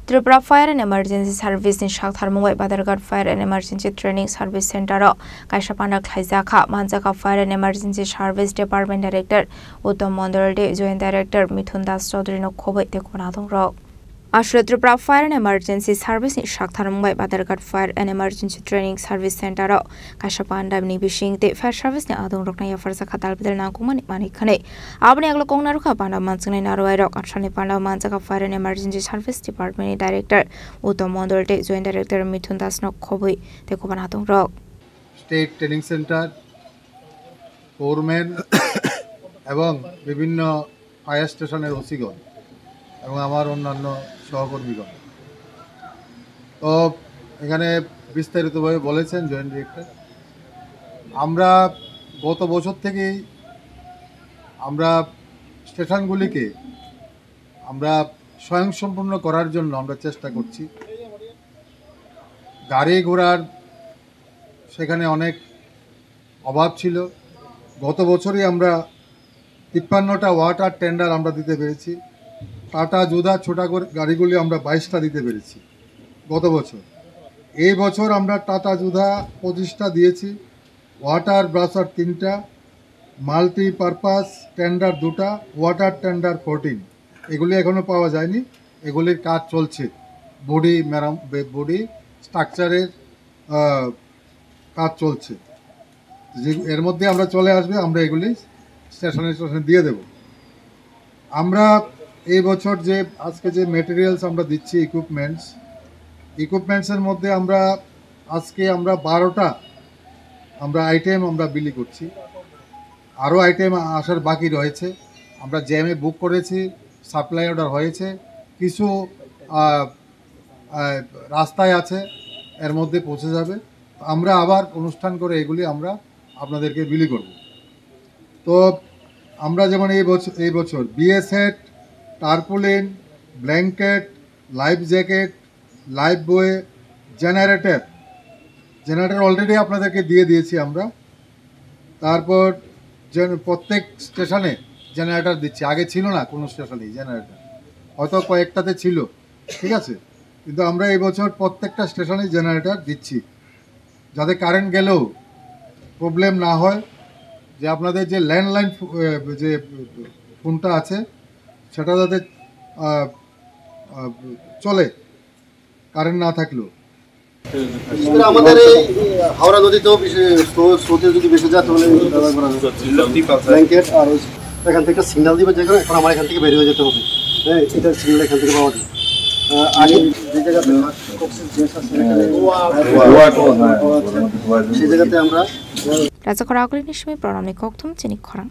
Tripura Fire and Emergency Service in Shaktharmungwai Badarghat Fire and Emergency Training Service Center Kaishapana Khaizakha Manjaka Fire and Emergency Service Department Director Uttam Mondolde Joint Director Mithun Das Chaudhary no Khobai Tekonadong Rok Tripura Fire and Emergency Service in Shaktharmungwai Badarghat Fire and Emergency Training Service Center Kaishapanda Nibishing the Fire Service ne Adong Rokna Yafarsa Khatal Bidal Nakumani Manikhane Abni Aglo Kongnaruka Panda Mansane Narwai Rok Atshani Panda Manjaka Fire and Emergency Service Department Director Uttam Mondolde Joint Director Mithun Das no Khobai Tekonadong Rok State Training Center Foreman এবং বিভিন্ন fire স্টেশনের ওসিগণ এবং আমার অন্যান্য সহকর্মীগণ তো এখানে বিস্তারিতভাবে বলেছেন জয়েন্ট ডিরেক্টর আমরা গত বছর থেকেই আমরা স্টেশনগুলিকে আমরা স্বয়ংসম্পূর্ণ করার জন্য আমরা চেষ্টা করছি গাড়ি ঘোড়ার সেখানে অনেক অভাব ছিল গত বছরই আমরা ৫৩টা ওয়াটার টেন্ডার আমরা দিতে পেরেছি টাটা জুদা ছোটা গাড়িগুলি আমরা ২২টা দিতে পেরেছি গত বছর এই বছর আমরা টাটা জুদা ২৫টা দিয়েছি ওয়াটার ব্রাসার ৩টা মাল্টিপারপাস টেন্ডার 2টা ওয়াটার টেন্ডার 14 এগুলি এখনও পাওয়া যায়নি এগুলির কাজ চলছে বডি স্ট্রাকচারের কাজ চলছে এর মধ্যে আমরা চলে আসবে আমরা এগুলি স্টেশনে দিয়ে দেব আমরা এই বছর যে আজকে যে ম্যাটেরিয়ালস আমরা দিচ্ছি ইকুইপমেন্টসের মধ্যে আমরা আজকে আমরা 12টা আমরা আইটেম আমরা বিলি করছি আরও আইটেম আসার বাকি রয়েছে আমরা জ্যামে বুক করেছি সাপ্লাই অর্ডার হয়েছে কিছু রাস্তায় আছে এর মধ্যে পৌঁছে যাবে আমরা আবার অনুষ্ঠান করে এগুলি আমরা আপনাদেরকে বিলি করব তো আমরা যেমন এই বছর BA set টার্পুলিন blanket life jacket life বয়ে জেনারেটর অলরেডি আপনাদেরকে দিয়ে দিয়েছি আমরা তারপর প্রত্যেক স্টেশনে জেনারেটর দিচ্ছি আগে ছিল না কোনো স্টেশনেই জেনারেটর হয়তো কয়েকটাতে ছিল ঠিক আছে কিন্তু আমরা এই বছর প্রত্যেকটা স্টেশনে জেনারেটর দিচ্ছি যাতে কারেন্ট গেলেও প্রবলেম না হয় যে আপনাদের যে ল্যান্ডলাইন যে ফোনটা আছে সেটা যাতে চলে কারেন্ট না থাকলেও আমাদের এই হাওড়া নদীতেও স্রোতে যদি বেশি যায় তাহলে ব্ল্যাঙ্কেট আর এখান থেকে সিগন্যাল দিবে যেখানে এখন আমার এখান থেকে বের হয়ে যেতে হবে হ্যাঁ এটা সিগন্যাল এখান থেকে পাওয়া যায় আগে যে জায়গাতে সেই জায়গাতে আমরা রাজা খরা অগ্রিনিসমে প্রণামী কক্তুম চিনি খরা